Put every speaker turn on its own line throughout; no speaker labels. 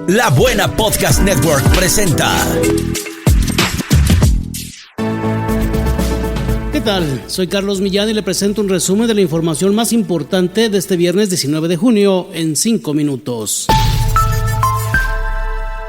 La Buena Podcast Network presenta.
¿Qué tal? Soy Carlos Millán y le presento un resumen de la información más importante de este viernes 19 de junio en 5 minutos.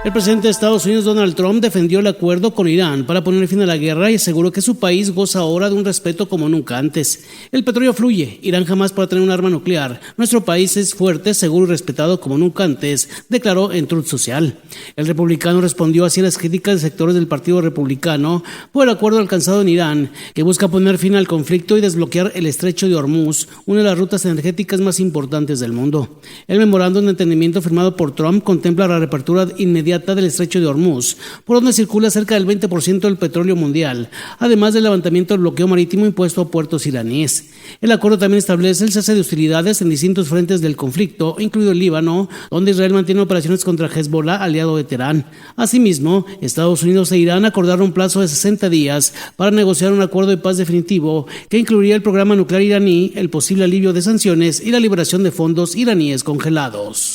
El presidente de Estados Unidos, Donald Trump, defendió el acuerdo con Irán para poner fin a la guerra y aseguró que su país goza ahora de un respeto como nunca antes. El petróleo fluye, Irán jamás podrá tener un arma nuclear. Nuestro país es fuerte, seguro y respetado como nunca antes, declaró en Truth Social. El republicano respondió así a las críticas de sectores del Partido Republicano por el acuerdo alcanzado en Irán, que busca poner fin al conflicto y desbloquear el estrecho de Hormuz, una de las rutas energéticas más importantes del mundo. El memorándum de entendimiento firmado por Trump contempla la reapertura inmediata del estrecho de Hormuz, por donde circula cerca del 20% del petróleo mundial, además del levantamiento del bloqueo marítimo impuesto a puertos iraníes. El acuerdo también establece el cese de hostilidades en distintos frentes del conflicto, incluido el Líbano, donde Israel mantiene operaciones contra Hezbollah, aliado de Teherán. Asimismo, Estados Unidos e Irán acordaron un plazo de 60 días para negociar un acuerdo de paz definitivo que incluiría el programa nuclear iraní, el posible alivio de sanciones y la liberación de fondos iraníes congelados.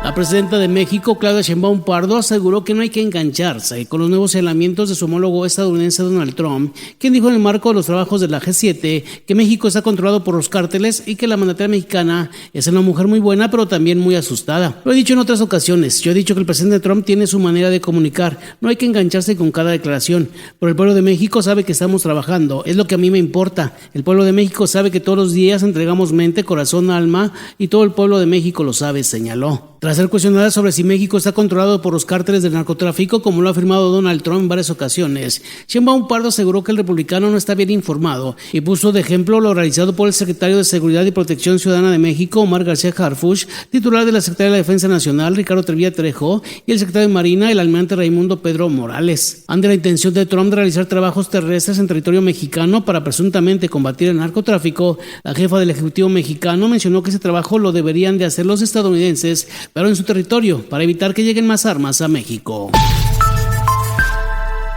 La presidenta de México, Claudia Sheinbaum Pardo, aseguró que no hay que engancharse con los nuevos señalamientos de su homólogo estadounidense Donald Trump, quien dijo en el marco de los trabajos de la G7 que México está controlado por los cárteles y que la mandataria mexicana es una mujer muy buena pero también muy asustada. Lo he dicho en otras ocasiones, yo he dicho que el presidente Trump tiene su manera de comunicar, no hay que engancharse con cada declaración, pero el pueblo de México sabe que estamos trabajando, es lo que a mí me importa. El pueblo de México sabe que todos los días entregamos mente, corazón, alma y todo el pueblo de México lo sabe, señaló. Tras ser cuestionada sobre si México está controlado por los cárteles del narcotráfico, como lo ha afirmado Donald Trump en varias ocasiones, Sheinbaum Pardo aseguró que el republicano no está bien informado y puso de ejemplo lo realizado por el secretario de Seguridad y Protección Ciudadana de México, Omar García Harfuch, titular de la Secretaría de la Defensa Nacional, Ricardo Trevilla Trejo, y el secretario de Marina, el almirante Raimundo Pedro Morales. Ante la intención de Trump de realizar trabajos terrestres en territorio mexicano para presuntamente combatir el narcotráfico, la jefa del Ejecutivo mexicano mencionó que ese trabajo lo deberían de hacer los estadounidenses, pero en su territorio, para evitar que lleguen más armas a México.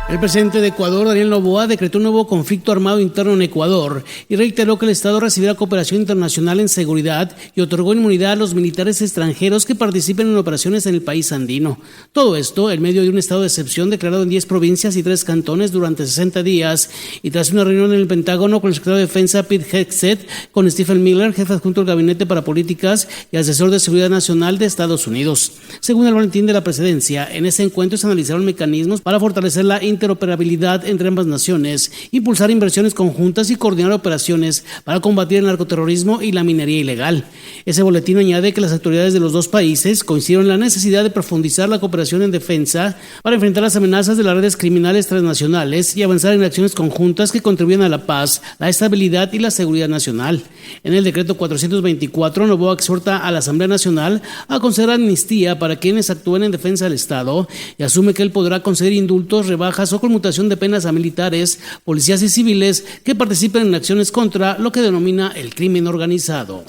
El presidente de Ecuador, Daniel Noboa, decretó un nuevo conflicto armado interno en Ecuador y reiteró que el Estado recibirá cooperación internacional en seguridad y otorgó inmunidad a los militares extranjeros que participen en operaciones en el país andino. Todo esto en medio de un estado de excepción declarado en 10 provincias y 3 cantones durante 60 días y tras una reunión en el Pentágono con el secretario de Defensa Pete Hegseth, con Stephen Miller, jefe adjunto del Gabinete para Políticas y asesor de Seguridad Nacional de Estados Unidos. Según el boletín de la presidencia, en ese encuentro se analizaron mecanismos para fortalecer la interoperabilidad entre ambas naciones, impulsar inversiones conjuntas y coordinar operaciones para combatir el narcoterrorismo y la minería ilegal. Ese boletín añade que las autoridades de los dos países coincidieron en la necesidad de profundizar la cooperación en defensa para enfrentar las amenazas de las redes criminales transnacionales y avanzar en acciones conjuntas que contribuyan a la paz, la estabilidad y la seguridad nacional. En el decreto 424, Noboa exhorta a la Asamblea Nacional a conceder amnistía para quienes actúen en defensa del Estado y asume que él podrá conceder indultos, rebajas o conmutación de penas a militares, policías y civiles que participen en acciones contra lo que denomina el crimen organizado.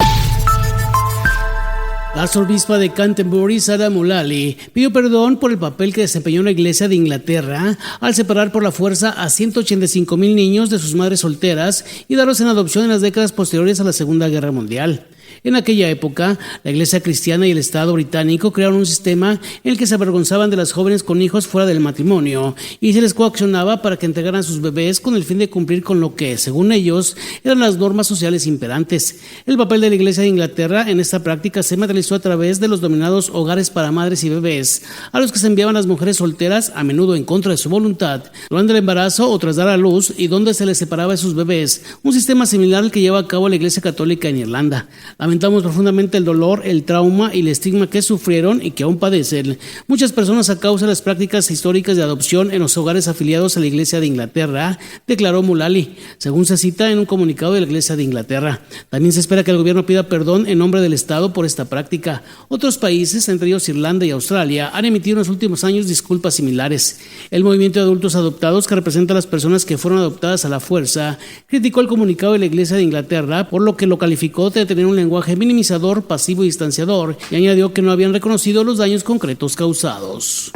La arzobispa de Canterbury, Sarah Mullally, pidió perdón por el papel que desempeñó la Iglesia de Inglaterra al separar por la fuerza a 185,000 niños de sus madres solteras y darlos en adopción en las décadas posteriores a la Segunda Guerra Mundial. En aquella época, la Iglesia cristiana y el Estado británico crearon un sistema en el que se avergonzaban de las jóvenes con hijos fuera del matrimonio y se les coaccionaba para que entregaran sus bebés con el fin de cumplir con lo que, según ellos, eran las normas sociales imperantes. El papel de la Iglesia de Inglaterra en esta práctica se materializó a través de los denominados hogares para madres y bebés, a los que se enviaban las mujeres solteras, a menudo en contra de su voluntad, durante el embarazo o tras dar a luz, y donde se les separaba de sus bebés, un sistema similar al que lleva a cabo la Iglesia Católica en Irlanda. Lamentamos profundamente el dolor, el trauma y el estigma que sufrieron y que aún padecen muchas personas a causa de las prácticas históricas de adopción en los hogares afiliados a la Iglesia de Inglaterra, declaró Mullally, según se cita en un comunicado de la Iglesia de Inglaterra. También se espera que el gobierno pida perdón en nombre del Estado por esta práctica. Otros países, entre ellos Irlanda y Australia, han emitido en los últimos años disculpas similares. El movimiento de adultos adoptados, que representa a las personas que fueron adoptadas a la fuerza, criticó el comunicado de la Iglesia de Inglaterra, por lo que lo calificó de tener un lenguaje minimizador, pasivo y distanciador, y añadió que no habían reconocido los daños concretos causados.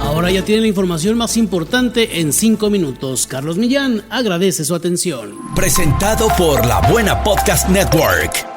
Ahora ya tienen la información más importante en 5 minutos. Carlos Millán agradece su atención.
Presentado por La Buena Podcast Network.